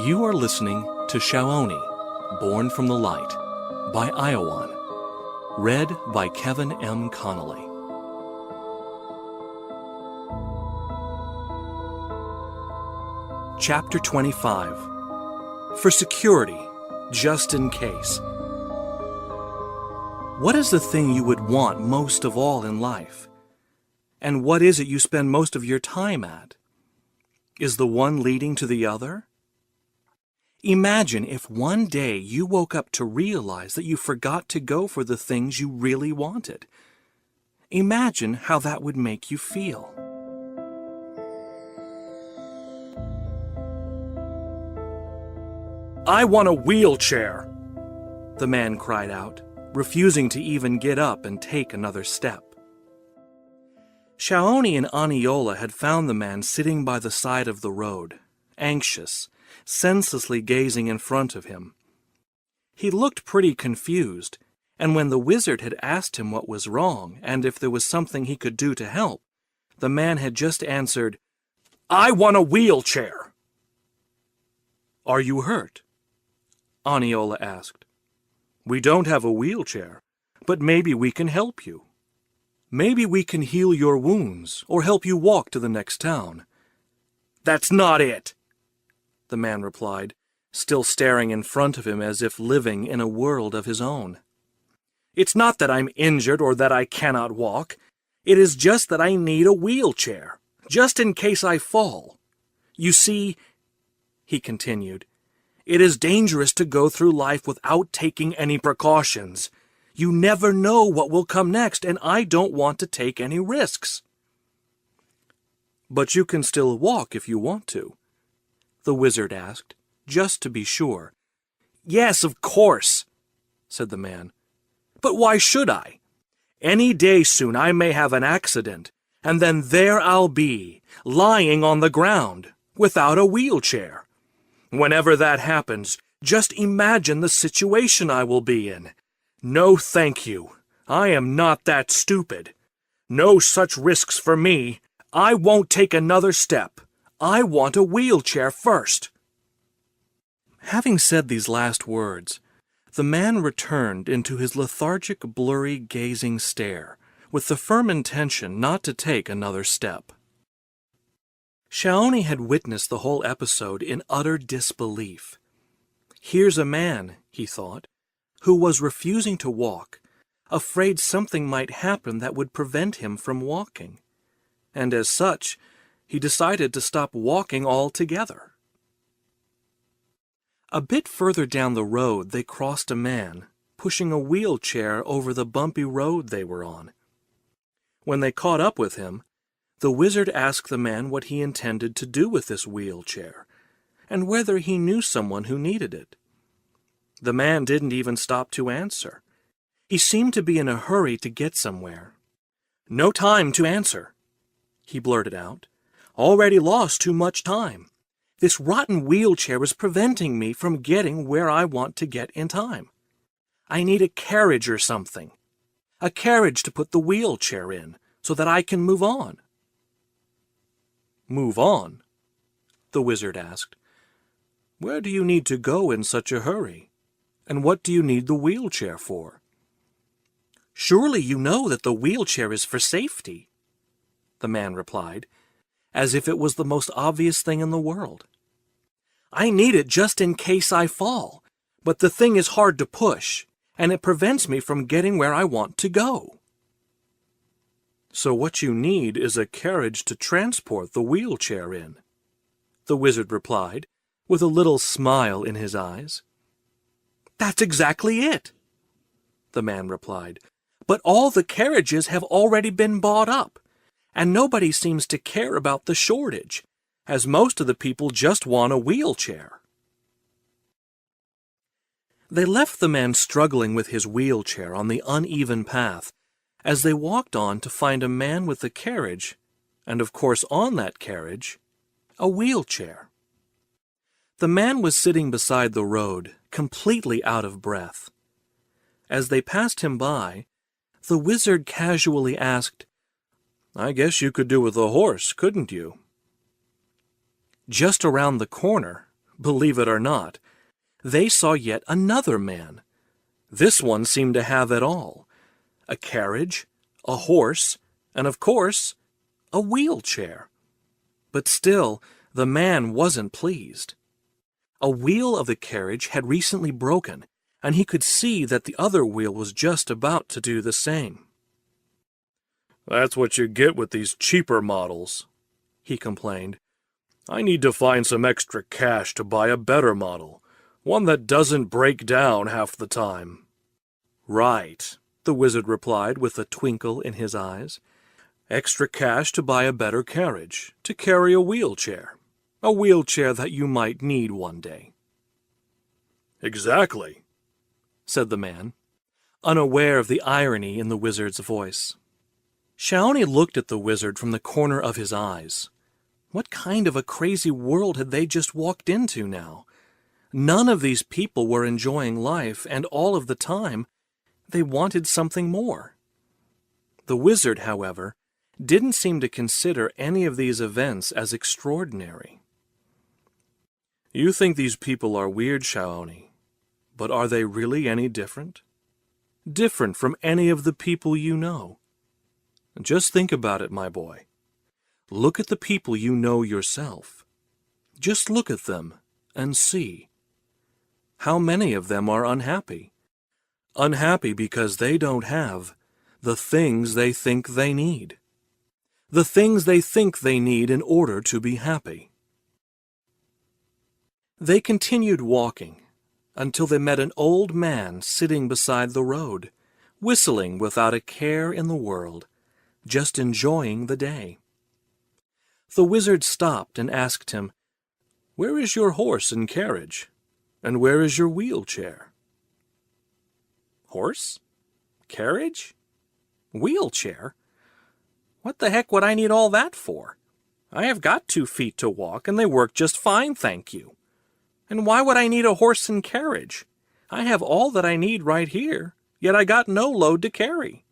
You are listening to Shaoni, Born from the Light, by Iowan, read by Kevin M. Connolly. Chapter 25. For Security, Just in Case. What is the thing you would want most of all in life? And what is it you spend most of your time at? Is the one leading to the other? Imagine if one day you woke up to realize that you forgot to go for the things you really wanted. Imagine how that would make you feel. "I want a wheelchair," the man cried out, refusing to even get up and take another step. Shaoni and Aniola had found the man sitting by the side of the road, anxious, senselessly gazing in front of him. He looked pretty confused, and when the wizard had asked him what was wrong and if there was something he could do to help, the man had just answered, "I want a wheelchair." "Are you hurt?" Aniola asked. "We don't have a wheelchair, but maybe we can help you. Maybe we can heal your wounds or help you walk to the next town." "That's not it," the man replied, still staring in front of him as if living in a world of his own. "It's not that I'm injured or that I cannot walk. It is just that I need a wheelchair, just in case I fall. You see," he continued, "it is dangerous to go through life without taking any precautions. You never know what will come next, and I don't want to take any risks." "But you can still walk if you want to?" the wizard asked, just to be sure. "Yes, of course," said the man. "But why should I? Any day soon I may have an accident, and then there I'll be, lying on the ground, without a wheelchair. Whenever that happens, just imagine the situation I will be in. No, thank you. I am not that stupid. No such risks for me. I won't take another step. I want a wheelchair first." Having said these last words, the man returned into his lethargic, blurry, gazing stare, with the firm intention not to take another step. Shaoni had witnessed the whole episode in utter disbelief. Here's a man, he thought, who was refusing to walk, afraid something might happen that would prevent him from walking. And as such, he decided to stop walking altogether. A bit further down the road they crossed a man, pushing a wheelchair over the bumpy road they were on. When they caught up with him, the wizard asked the man what he intended to do with this wheelchair, and whether he knew someone who needed it. The man didn't even stop to answer. He seemed to be in a hurry to get somewhere. "No time to answer," he blurted out. "Already lost too much time. This rotten wheelchair is preventing me from getting where I want to get in time. I need a carriage or something. A carriage to put the wheelchair in, so that I can move on." "Move on?" the wizard asked. "Where do you need to go in such a hurry? And what do you need the wheelchair for?" "Surely you know that the wheelchair is for safety," the man replied, as if it was the most obvious thing in the world. "I need it just in case I fall, but the thing is hard to push, and it prevents me from getting where I want to go." "So what you need is a carriage to transport the wheelchair in," the wizard replied, with a little smile in his eyes. "That's exactly it," the man replied. "But all the carriages have already been bought up, and nobody seems to care about the shortage, as most of the people just want a wheelchair." They left the man struggling with his wheelchair on the uneven path as they walked on to find a man with a carriage, and of course on that carriage, a wheelchair. The man was sitting beside the road, completely out of breath. As they passed him by, the wizard casually asked, "I guess you could do with a horse, couldn't you?" Just around the corner, believe it or not, they saw yet another man. This one seemed to have it all: a carriage, a horse, and of course, a wheelchair. But still, the man wasn't pleased. A wheel of the carriage had recently broken, and he could see that the other wheel was just about to do the same. "That's what you get with these cheaper models," he complained. "I need to find some extra cash to buy a better model, one that doesn't break down half the time." "Right," the wizard replied with a twinkle in his eyes. "Extra cash to buy a better carriage, to carry a wheelchair that you might need one day." "Exactly," said the man, unaware of the irony in the wizard's voice. Shaoni looked at the wizard from the corner of his eyes. What kind of a crazy world had they just walked into now? None of these people were enjoying life, and all of the time, they wanted something more. The wizard, however, didn't seem to consider any of these events as extraordinary. "You think these people are weird, Shaoni, but are they really any different? Different from any of the people you know? Just think about it, my boy. Look at the people you know yourself. Just look at them and see. How many of them are unhappy? Unhappy because they don't have the things they think they need. The things they think they need in order to be happy." They continued walking until they met an old man sitting beside the road, whistling without a care in the world, just enjoying the day. The wizard stopped and asked him, "Where is your horse and carriage? And where is your wheelchair?" "Horse? Carriage? Wheelchair? What the heck would I need all that for? I have got 2 feet to walk, and they work just fine, thank you. And why would I need a horse and carriage? I have all that I need right here, yet I got no load to carry."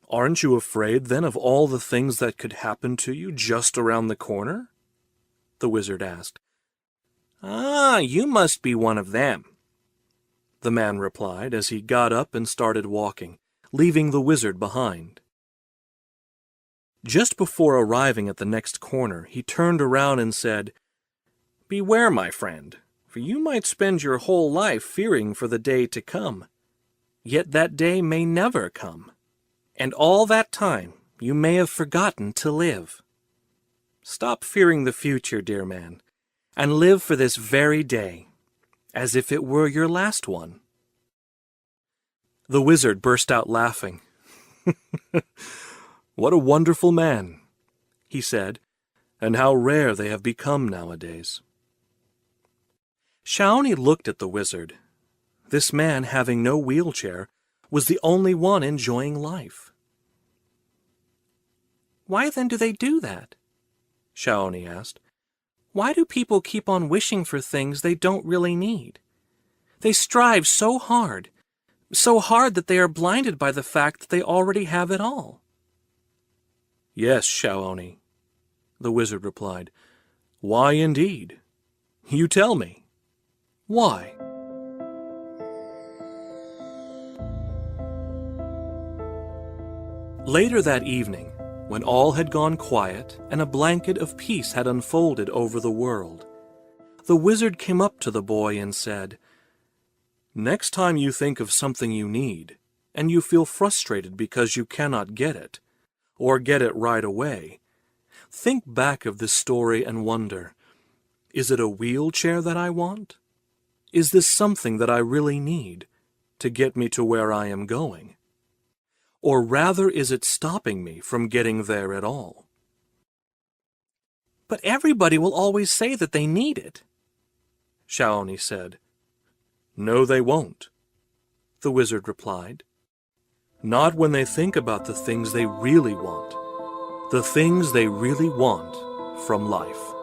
"Aren't you afraid, then, of all the things that could happen to you just around the corner?" the wizard asked. "Ah, you must be one of them," the man replied as he got up and started walking, leaving the wizard behind. Just before arriving at the next corner, he turned around and said, "Beware, my friend, for you might spend your whole life fearing for the day to come. Yet that day may never come. And all that time you may have forgotten to live. Stop fearing the future, dear man, and live for this very day, as if it were your last one." The wizard burst out laughing. "What a wonderful man," he said, "and how rare they have become nowadays." Shaoni looked at the wizard. This man, having no wheelchair, was the only one enjoying life. "Why then do they do that?" Shaoni asked. "Why do people keep on wishing for things they don't really need? They strive so hard that they are blinded by the fact that they already have it all." "Yes, Shaoni," the wizard replied. "Why indeed? You tell me. Why?" Later that evening, when all had gone quiet and a blanket of peace had unfolded over the world, the wizard came up to the boy and said, "Next time you think of something you need, and you feel frustrated because you cannot get it, or get it right away, think back of this story and wonder, is it a wheelchair that I want? Is this something that I really need to get me to where I am going? Or rather, is it stopping me from getting there at all?" "But everybody will always say that they need it," Shaoni said. "No, they won't," the wizard replied. "Not when they think about the things they really want, the things they really want from life."